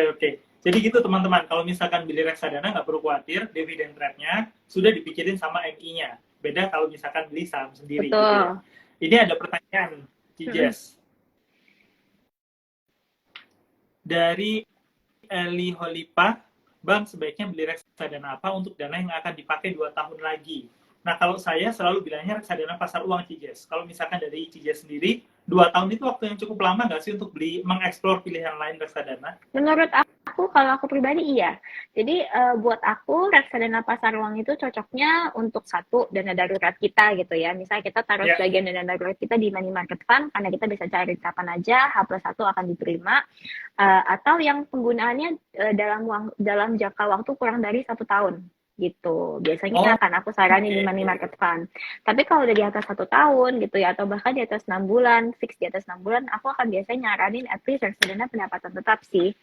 Oke. Jadi gitu teman-teman, kalau misalkan beli reksadana nggak perlu khawatir, dividen rate-nya sudah dipikirin sama MI-nya. Beda kalau misalkan beli saham sendiri gitu ya. Betul. Ini ada pertanyaan, Mm-mm. Cijes. Dari Eli Holipah, Bang sebaiknya beli reksadana apa untuk dana yang akan dipakai 2 tahun lagi? Nah, kalau saya selalu bilangnya reksadana pasar uang, Cijes. Kalau misalkan dari Cijes sendiri, 2 tahun itu waktu yang cukup lama nggak sih untuk beli, mengeksplor pilihan lain reksadana? Menurut aku, kalau aku pribadi iya. Jadi buat aku reksadana pasar uang itu cocoknya untuk satu dana darurat kita gitu ya. Misalnya kita taruh Ya. sebagian dana darurat kita di money market fund karena kita bisa cari kapan aja H+1 akan diterima. Atau yang penggunaannya dalam jangka waktu kurang dari 1 tahun gitu. Oh, Biasanya akan aku saranin di oke. money market fund. Tapi kalau udah di atas 1 tahun gitu ya, atau bahkan di atas 6 bulan, fix di atas 6 bulan, aku akan biasanya nyaranin at least reksadana pendapatan tetap sih.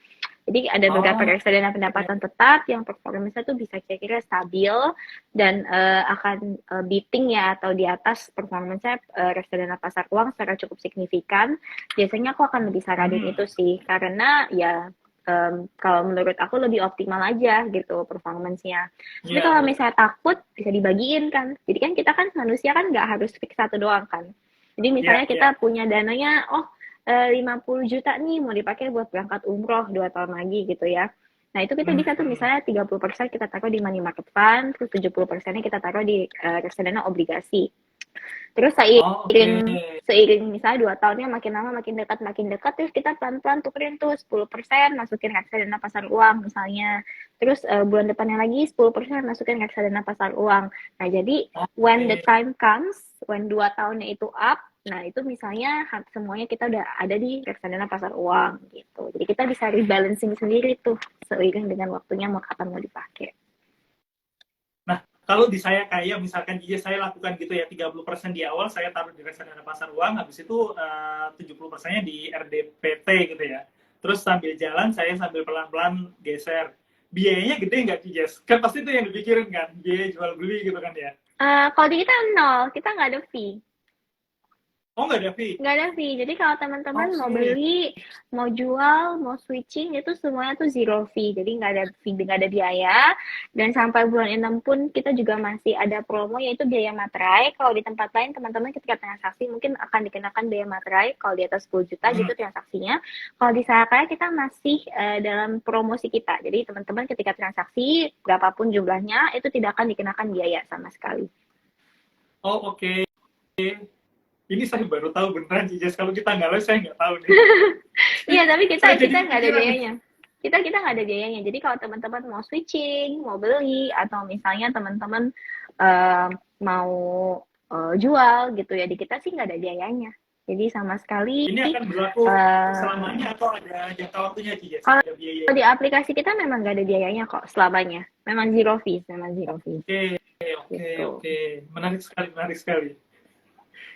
Jadi ada beberapa Oh, reksadana oke. pendapatan tetap yang performanya tuh bisa kira-kira stabil dan akan beating ya atau di atas performanya reksadana pasar uang secara cukup signifikan. Biasanya aku akan lebih saranin Hmm. itu sih karena ya kalau menurut aku lebih optimal aja gitu performance-nya. Tapi Ya, kalau ya. misalnya takut bisa dibagiin kan. Jadi kan kita kan manusia kan nggak harus fix satu doang kan. Jadi Ya, misalnya ya. kita punya dananya, 50 juta nih mau dipakai buat berangkat umroh 2 tahun lagi gitu ya. Nah itu kita Hmm, bisa tuh hmm. misalnya 30% kita taruh di money market fund, terus 70%-nya kita taruh di reksadana obligasi. Terus Oh, oke. seiring misalnya 2 tahunnya makin lama makin dekat terus kita pelan-pelan tukerin tuh 10% masukin reksadana pasar uang misalnya. Terus bulan depannya lagi 10% masukin reksadana pasar uang. Nah jadi when the Oke. time comes, when 2 tahunnya itu up, nah itu misalnya semuanya kita udah ada di reksadana pasar uang gitu. Jadi kita bisa rebalancing sendiri tuh seiring dengan waktunya mau kapan mau dipakai. Nah, kalau di saya kayak misalkan jadi saya lakukan gitu ya, 30% di awal saya taruh di reksadana pasar uang, habis itu 70%-nya di RDPT gitu ya. Terus sambil jalan saya sambil pelan-pelan geser. Biayanya gede nggak sih, Jess? Kan pasti itu yang dipikirin kan, biaya jual beli gitu kan ya. Kalau di kita nol, kita nggak ada fee. Oh, nggak ada fee? Nggak ada fee. Jadi kalau teman-teman mau Oke. beli, mau jual, mau switching itu semuanya tuh zero fee. Jadi nggak ada fee, nggak ada biaya. Dan sampai bulan 6 pun kita juga masih ada promo yaitu biaya materai. Kalau di tempat lain teman-teman ketika transaksi mungkin akan dikenakan biaya materai kalau di atas 10 juta Hmm. gitu transaksinya. Kalau di Sarakaya kita masih dalam promosi kita. Jadi teman-teman ketika transaksi berapapun jumlahnya itu tidak akan dikenakan biaya sama sekali. Oh, oke. Ini saya baru tahu beneran, Jess. Kalau kita nggak live, saya nggak tahu nih. Iya, tapi kita Saya jadi kita nggak ada kepikiran nih. biayanya. Kita nggak ada biayanya. Jadi kalau teman-teman mau switching, mau beli, atau misalnya teman-teman eh, mau jual gitu ya, di kita sih nggak ada biayanya. Jadi sama sekali Ini akan berlaku eh, selamanya atau ada jangka waktunya, Jess? kalau Ada di biayanya? aplikasi kita memang nggak ada biayanya kok selamanya. Memang zero fees, memang zero fees Oke, oke, gitu. oke. Menarik sekali, menarik sekali.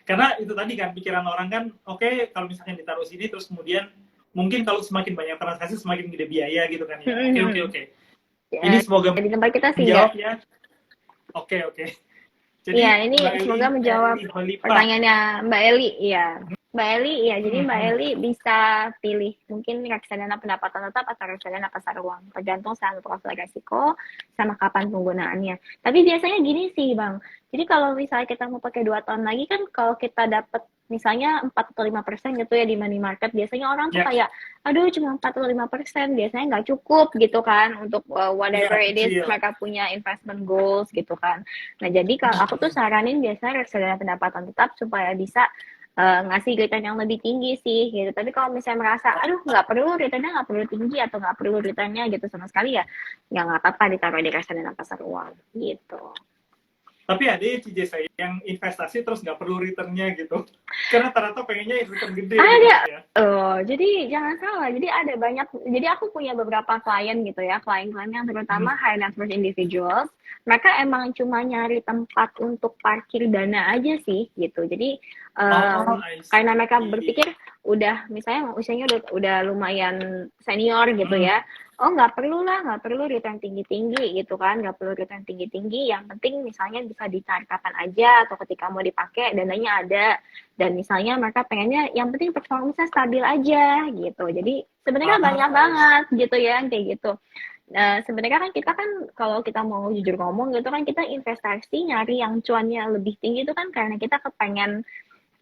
Karena itu tadi kan, pikiran orang kan, oke, kalau misalkan ditaruh sini, terus kemudian mungkin kalau semakin banyak transaksi, semakin gede biaya gitu kan ya. Oke, oke, oke. Ini Ya, semoga di tempat kita sih nggak. menjawab ya. Oke, oke. Iya, Jadi ini Mbak semoga menjawab Eli Holipah. pertanyaannya Mbak Eli. Iya, Mbak Eli, iya. Jadi Hmm, Mbak hmm. Eli bisa pilih mungkin reksadana pendapatan tetap atau reksadana pasar uang, tergantung sama profil resiko sama kapan penggunaannya. Tapi biasanya gini sih, Bang. Jadi kalau misalnya kita mau pakai 2 tahun lagi kan, kalau kita dapat misalnya 4 atau 5% gitu ya di money market, biasanya orang tuh Ya, kayak, aduh cuma 4 atau 5%, biasanya nggak cukup gitu kan untuk iya whatever it is kecil. mereka punya investment goals gitu kan. Nah, jadi kalau aku tuh saranin biasanya reksadana pendapatan tetap supaya bisa ngasih return yang lebih tinggi sih gitu. Tapi kalau misalnya merasa, aduh nggak perlu returnnya nggak perlu tinggi atau nggak perlu returnnya gitu sama sekali ya nggak apa-apa ditaruh di reksadana pasar uang gitu. Tapi ada ya CJ saya yang investasi terus nggak perlu returnnya gitu. Karena rata-rata pengennya return gede gitu Ada, kan ya. jadi jangan salah. Jadi ada banyak. Jadi aku punya beberapa klien gitu ya, klien-klien yang terutama Hmm. high net worth individuals. Mereka emang cuma nyari tempat untuk parkir dana aja sih gitu. Jadi Oh, I karena mereka see. berpikir udah misalnya usianya udah lumayan senior gitu Hmm. ya. oh nggak perlu return tinggi-tinggi gitu kan, nggak perlu return tinggi-tinggi, yang penting misalnya bisa ditarik kapan aja atau ketika mau dipakai dananya ada, dan misalnya mereka pengennya yang penting performanya stabil aja gitu. Jadi sebenarnya banyak Ah, banget gitu ya kayak gitu. Sebenarnya kan kita kan kalau kita mau jujur ngomong gitu kan, kita investasi nyari yang cuannya lebih tinggi itu kan karena kita kepengen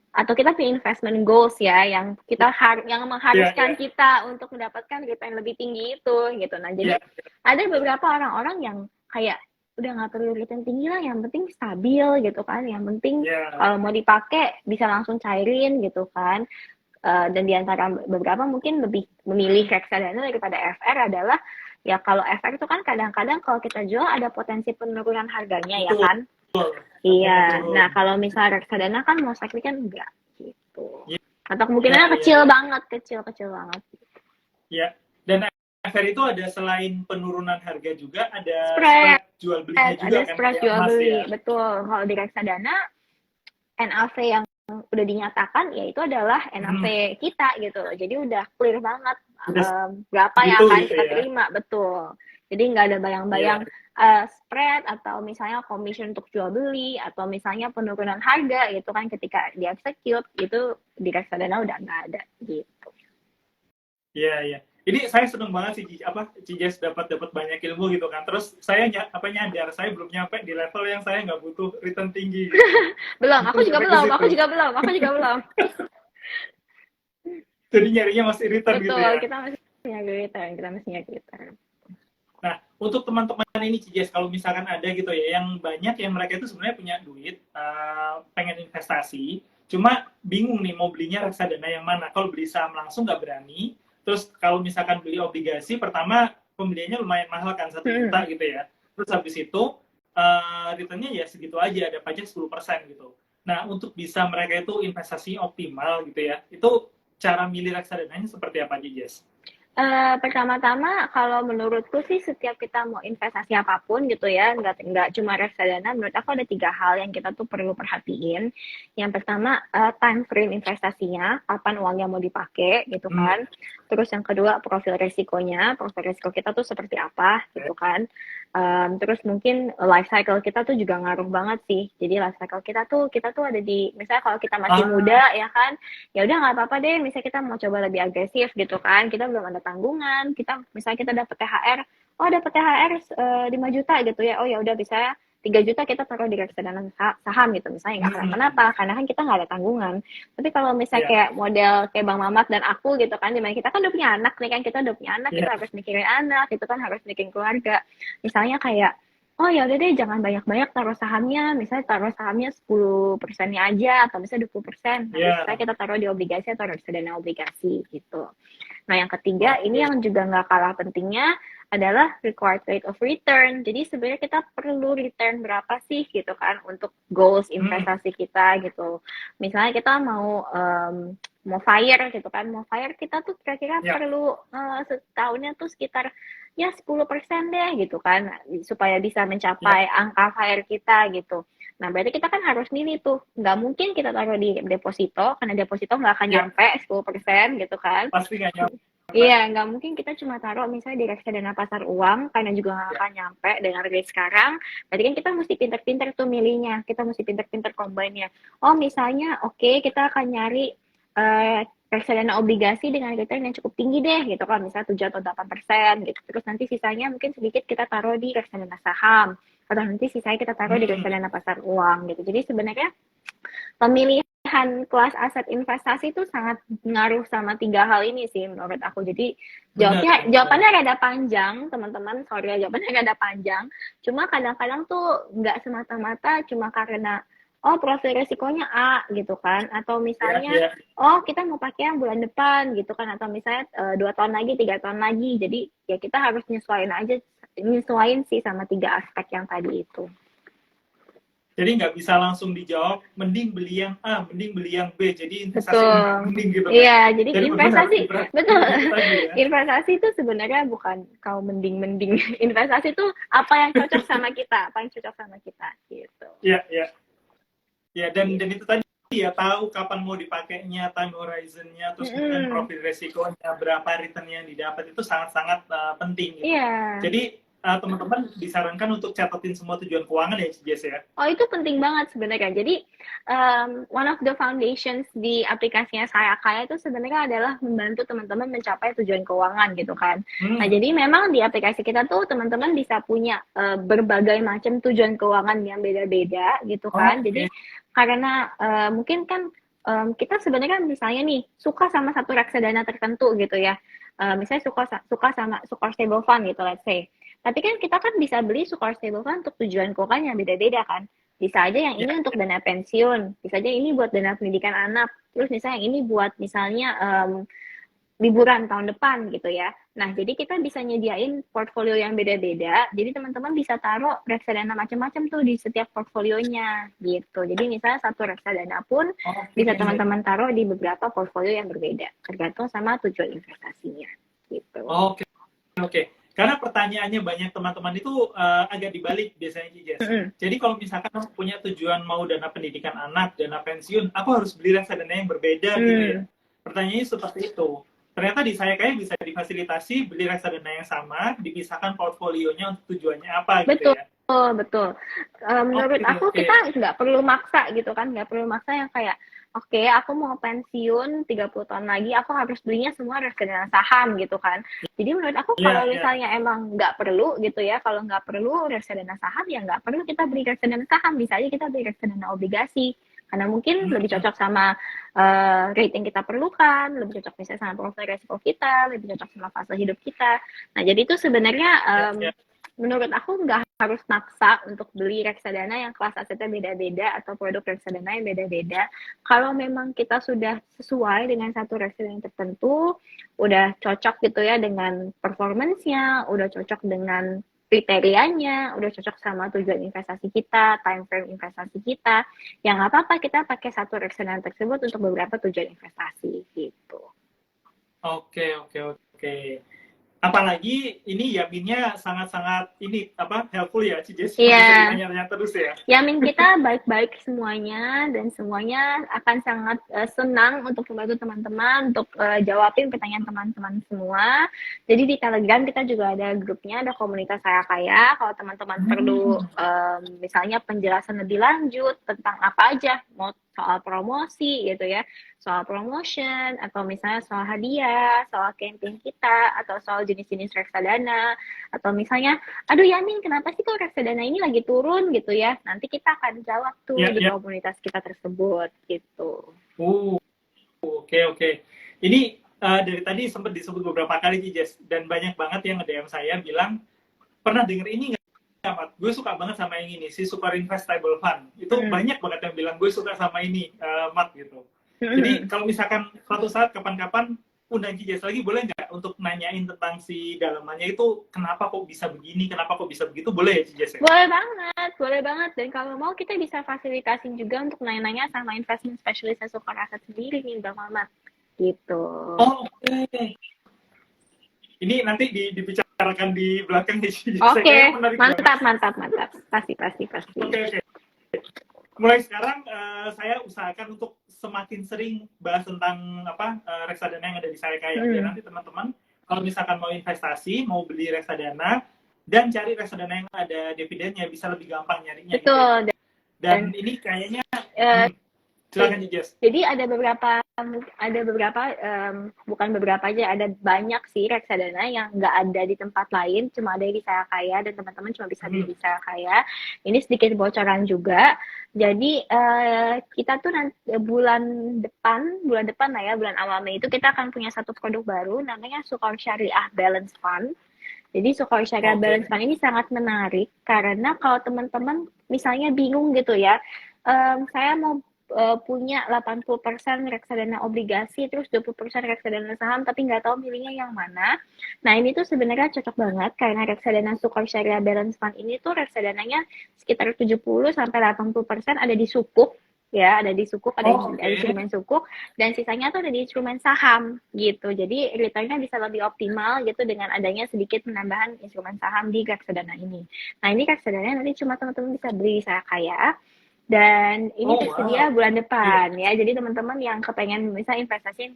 atau kita punya investment goals ya, yang kita yang ya, mengharuskan ya, kita untuk mendapatkan return lebih tinggi itu gitu. Nah jadi ya, ada beberapa orang-orang yang kayak udah nggak perlu return tinggi lah, yang penting stabil gitu kan, yang penting ya, kalau mau dipakai bisa langsung cairin gitu kan. Dan diantara beberapa mungkin lebih memilih reksadana daripada FR adalah ya, kalau FR itu kan kadang-kadang kalau kita jual ada potensi penurunan harganya ya betul, kan. harganya Iya, nah turun. kalau misalnya reksadana kan most likely kan enggak gitu. Ya, Atau ya, kemungkinannya ya, kecil ya, banget, kecil banget. ya. Dan FR itu ada selain penurunan harga juga ada Spread, spread jual belinya ada juga kan spread kayak jual emas beli, ya. betul. Kalau di reksadana, NAV yang udah dinyatakan ya itu adalah NAV Hmm, kita gitu loh. Jadi udah clear banget udah berapa yang segitu akan gitu kita ya. terima, betul. Jadi nggak ada bayang-bayang Iya, spread atau misalnya commission untuk jual beli atau misalnya penurunan harga gitu kan ketika di execute itu di reksadana udah nggak ada gitu. iya, iya. Jadi saya seneng banget sih Cijes dapat dapat banyak ilmu gitu kan. Terus saya nyadar saya belum nyampe di level yang saya nggak butuh return tinggi gitu. Belum, Belum nyampe ke situ. aku juga belum. Jadi nyarinya masih return gitu Betul, ya. kita masih nyari return, kita masih nyari return. Nah, untuk teman-teman ini Cijes, kalau misalkan ada gitu ya, yang banyak yang mereka itu sebenarnya punya duit, pengen investasi, cuma bingung nih mau belinya reksadana yang mana. Kalau beli saham langsung nggak berani, terus kalau misalkan beli obligasi, pertama pembeliannya lumayan mahal kan, 1 juta gitu ya. Terus habis itu, returnnya ya segitu aja, ada pajak 10% gitu. Nah, untuk bisa mereka itu investasi optimal gitu ya, itu cara milih reksadananya seperti apa, Cijes? Pertama-tama kalau menurutku sih setiap kita mau investasi apapun gitu ya, nggak cuma reksadana, menurut aku ada 3 hal yang kita tuh perlu perhatiin. Yang pertama, time frame investasinya, kapan uangnya mau dipakai gitu Hmm, kan. Terus yang kedua, profil resiko kita tuh seperti apa gitu kan. Terus mungkin life cycle kita tuh juga ngaruh banget sih. Jadi life cycle kita tuh ada di, misalnya kalau kita masih ah, muda ya kan, ya udah nggak apa-apa deh, misalnya kita mau coba lebih agresif gitu kan, kita belum ada tanggungan, kita misalnya kita dapat THR, oh dapat THR 5 juta gitu ya, oh ya udah bisa 3 juta kita taruh di reksadana saham gitu misalnya, nggak hmm, kenapa-napa karena kan kita nggak ada tanggungan. Tapi kalau misalnya ya. kayak model kayak Bang Mamat dan aku gitu kan, dimana kita kan udah punya anak nih kan, kita udah punya anak, kita Iya, harus mikirin anak gitu kan, harus mikirin keluarga. Misalnya kayak, oh ya udah deh jangan banyak-banyak taruh sahamnya, misalnya taruh sahamnya 10%-nya aja atau misalnya 20%. Nah, iya. bisa kita taruh di obligasi atau reksadana obligasi gitu. Nah, yang ketiga ini Oke. yang juga nggak kalah pentingnya adalah required rate of return. Jadi sebenarnya kita perlu return berapa sih gitu kan untuk goals Hmm, investasi kita gitu. Misalnya kita mau fire gitu kan, mau fire kita tuh kira-kira ya, perlu setahunnya tuh sekitar ya 10% deh gitu kan, supaya bisa ya, mencapai angka fire kita gitu. Nah, berarti kita kan harus milih tuh. Nggak mungkin kita taruh di deposito, karena deposito nggak akan ya. nyampe 10% gitu kan. Pasti nggak nyampe. Iya, nggak mungkin kita cuma taruh misalnya di reksadana pasar uang, karena juga nggak Ya, akan nyampe dengan rate sekarang. Berarti kan kita mesti pinter-pinter tuh milihnya. Kita mesti pinter-pinter combine-nya. Oh, misalnya, oke, kita akan nyari reksadana obligasi dengan return yang cukup tinggi deh, gitu kan. Misalnya 7 atau 8% gitu. Terus nanti sisanya mungkin sedikit kita taruh di reksadana saham. Atau nanti sisanya kita taruh di hmm, reksadana pasar uang gitu. Jadi sebenarnya pemilihan kelas aset investasi itu sangat ngaruh sama 3 hal ini sih menurut aku. Jadi benar, benar. jawabannya rada panjang teman-teman, sorry ya jawabannya rada panjang. Cuma kadang-kadang tuh nggak semata-mata cuma karena oh profil resikonya A gitu kan, atau Ya, misalnya ya. oh kita mau pakai yang bulan depan gitu kan, atau misalnya 2 tahun lagi, 3 tahun lagi. Jadi ya kita harus nyesuaiin sih sama 3 aspek yang tadi itu. Jadi nggak bisa langsung dijawab, mending beli yang A, mending beli yang B. Jadi investasi Betul. mending gitu kan. Iya, jadi Jadi benar harus investasi, betul. diperhatiin itu tadi ya. Investasi itu sebenarnya bukan kau mending-mending. Investasi itu apa yang cocok sama kita, apa yang cocok sama kita, gitu. Ya, ya. Ya, dan Gitu. itu tadi ya tahu kapan mau dipakainya, time horizon-nya, terus kemudian Mm-mm. profil resikonya, berapa return yang didapat itu sangat-sangat penting gitu. Iya. Jadi teman-teman disarankan untuk catatin semua tujuan keuangan ya, Jess ya. Oh, itu penting banget sebenarnya. Jadi, one of the foundations di aplikasinya Saya Kaya itu sebenarnya adalah membantu teman-teman mencapai tujuan keuangan gitu kan. Nah, Hmm, jadi memang di aplikasi kita tuh teman-teman bisa punya berbagai macam tujuan keuangan yang beda-beda gitu kan. Jadi oke. karena mungkin kan kita sebenarnya misalnya nih suka sama satu reksadana tertentu gitu ya. Misalnya suka stable fund gitu, let's say. Tapi kan kita kan bisa beli Sukor Stable Fund untuk tujuan keuangan yang beda-beda kan. Bisa aja yang Ya, ini untuk dana pensiun, bisa aja ini buat dana pendidikan anak, terus misalnya yang ini buat misalnya liburan tahun depan gitu ya. Nah, jadi kita bisa nyediain portfolio yang beda-beda. Jadi teman-teman bisa taruh reksadana macam-macam tuh di setiap portfolionya gitu. Jadi misalnya satu reksadana pun bisa oke. teman-teman taruh di beberapa portfolio yang berbeda, tergantung sama tujuan investasinya gitu. Oke, oke. Karena pertanyaannya banyak teman-teman itu agak dibalik biasanya, Jess. Mm-mm. Jadi kalau misalkan aku punya tujuan mau dana pendidikan anak, dana pensiun, aku harus beli reksadana yang berbeda gitu ya. Hmm, Pertanyaannya seperti itu. Ternyata di saya kayak bisa difasilitasi beli reksadana yang sama, dipisahkan portfolionya untuk tujuannya apa gitu betul. ya. Betul. Menurut Oke, aku oke. kita nggak perlu maksa gitu kan, nggak perlu maksa yang kayak, oke, aku mau pensiun 30 tahun lagi, aku harus belinya semua reksadana saham gitu kan. Jadi menurut aku Iya, kalau iya. misalnya emang nggak perlu gitu ya, kalau nggak perlu reksadana saham ya nggak perlu kita beli reksadana saham, bisa aja kita beli reksadana obligasi. Karena mungkin lebih Hmm, cocok sama rating kita perlukan, lebih cocok misalnya sama profil resiko kita, lebih cocok sama fase hidup kita. Nah, jadi itu sebenarnya iya, iya. menurut aku nggak harus maksa untuk beli reksadana yang kelas asetnya beda-beda atau produk reksadana yang beda-beda. Kalau memang kita sudah sesuai dengan satu reksadana tertentu, udah cocok gitu ya dengan performance-nya, udah cocok dengan kriterianya, udah cocok sama tujuan investasi kita, time frame investasi kita, ya nggak apa-apa kita pakai satu reksadana tersebut untuk beberapa tujuan investasi gitu. Oke, oke, oke. Apalagi ini Yaminnya sangat-sangat ini apa helpful ya, Jess. Bisa Iya, ditanya-tanya terus ya. Yamin kita baik-baik semuanya dan semuanya akan sangat senang untuk membantu teman-teman untuk jawabin pertanyaan teman-teman semua. Jadi di Telegram kita juga ada grupnya, ada komunitas Saya Kaya. Kalau teman-teman perlu Hmm, misalnya penjelasan lebih lanjut tentang apa aja, mau soal promosi gitu ya, soal promotion atau misalnya soal hadiah, soal campaign kita atau soal jenis-jenis reksadana atau misalnya aduh Yamin kenapa sih kok reksadana ini lagi turun gitu ya, nanti kita akan jawab tuh ya, di ya. komunitas kita tersebut gitu. Uh, oke, oke. Ini dari tadi sempat disebut beberapa kali, Jess, dan banyak banget yang nge-DM saya bilang, pernah denger ini nggak, Mat? Gue suka banget sama yang ini, si Super Investable Fund. Itu Hmm. banyak banget yang bilang, gue suka sama ini, Mat, gitu. Jadi kalau misalkan suatu saat kapan-kapan undang Jess lagi, boleh nggak untuk nanyain tentang si dalamannya itu, kenapa kok bisa begini, kenapa kok bisa begitu, boleh ya, Jess ya? Boleh banget dan kalau mau kita bisa fasilitasin juga untuk nanya-nanya sama investment specialist Sukor Aset sendiri nih Bang Mamat gitu. Oh, oke. Ini nanti dibicarakan di belakang ya, Jess. Kayaknya Oke, menarik banget. mantap mantap mantap, pasti. Oke, oke. Mulai sekarang saya usahakan untuk semakin sering bahas tentang apa reksadana yang ada di Saya Kaya, biar Hmm, nanti teman-teman kalau misalkan mau investasi, mau beli reksadana dan cari reksadana yang ada dividennya bisa lebih gampang nyarinya gitu ya. betul dan Dan ini kayaknya eh, silakan Jess. jadi ada beberapa bukan beberapa aja, ada banyak sih reksadana yang nggak ada di tempat lain, cuma ada di Saya Kaya dan teman-teman cuma bisa beli Hmm, di Saya Kaya. Ini sedikit bocoran juga. Jadi kita tuh nanti bulan depan lah ya, bulan awal Mei itu kita akan punya satu produk baru namanya Sukor Syariah Balance Fund. Jadi Sukor Syariah oke. Balance Fund ini sangat menarik karena kalau teman-teman misalnya bingung gitu ya, saya mau punya 80% reksadana obligasi, terus 20% reksadana saham, tapi nggak tahu milihnya yang mana. Nah, ini tuh sebenarnya cocok banget karena reksadana Sukor Syariah Balance Fund ini tuh reksadananya sekitar 70 sampai 80% ada di sukuk ya, ada di sukuk, ada Oh, di oke. instrumen sukuk dan sisanya tuh ada di instrumen saham gitu. Jadi returnnya bisa lebih optimal gitu dengan adanya sedikit penambahan instrumen saham di reksadana ini. Nah, ini reksadana nanti cuma teman-teman bisa beli Saya Kaya Dan ini Oh tersedia wow. bulan Iya. depan ya. Jadi teman-teman yang kepengen misal investasi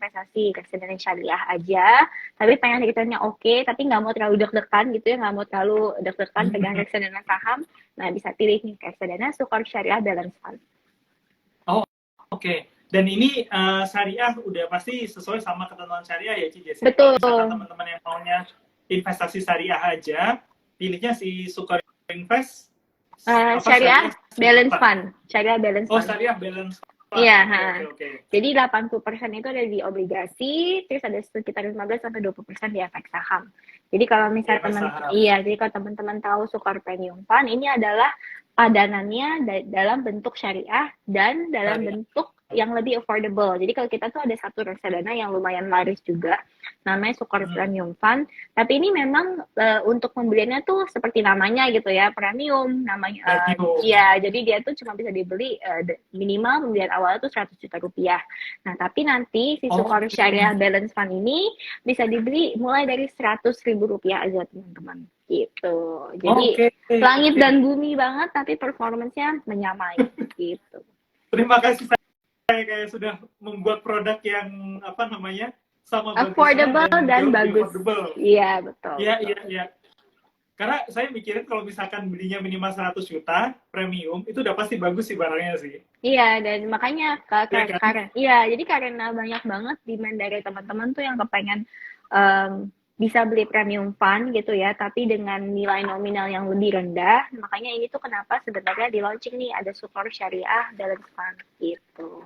reksadana syariah aja, tapi pengen returnnya oke, tapi nggak mau terlalu deg-degan gitu ya, nggak mau terlalu deg-degan pegang reksadana saham, nah bisa pilih nih reksadana Sukor Syariah Balance Fund. Oh oke. Dan ini syariah udah pasti sesuai sama ketentuan syariah ya Ci Jess ya. Kalau Betul. misalkan teman-teman yang maunya investasi syariah aja, pilihnya si Sukor Invest apa Syariah syariah Balance apa? Fund, Syariah Balance Oh Fund. syariah balance fund. Iya, Oke ha. oke oke. Jadi 80% itu ada di obligasi, terus ada sekitar 15-20% di efek saham. Jadi kalau Ya misal saham. jadi kalau teman-teman tahu Sukor Premium Fund, ini adalah padanannya dalam bentuk syariah dan dalam Syariah. bentuk yang lebih affordable. Jadi kalau kita tuh ada satu reksadana yang lumayan laris juga, namanya Sukor Premium Fund. Tapi ini memang untuk pembeliannya tuh seperti namanya gitu ya, premium namanya. Premium. Ya, jadi dia tuh cuma bisa dibeli minimal pembelian awalnya tuh 100 juta rupiah. Nah, tapi nanti si Oh, Sukor Syariah Balance Fund ini bisa dibeli mulai dari 100.000 rupiah aja teman-teman. Gitu. Jadi oke. langit Oke. dan bumi banget, tapi performance-nya menyamai gitu. Terima kasih saya kayak sudah membuat produk yang apa namanya sama bagusnya Affordable dan dan jauh lebih bagus. affordable. Iya, betul, Iya betul. iya iya. Karena saya mikirin kalau misalkan belinya minimal 100 juta premium itu udah pasti bagus sih barangnya sih. Iya, dan makanya Ya kan? karena iya, jadi karena banyak banget demand dari teman-teman tuh yang kepengen bisa beli premium fund gitu ya, tapi dengan nilai nominal yang lebih rendah. Makanya ini tuh kenapa sebenarnya di launching nih ada Sukor Syariah Balance Fund gitu.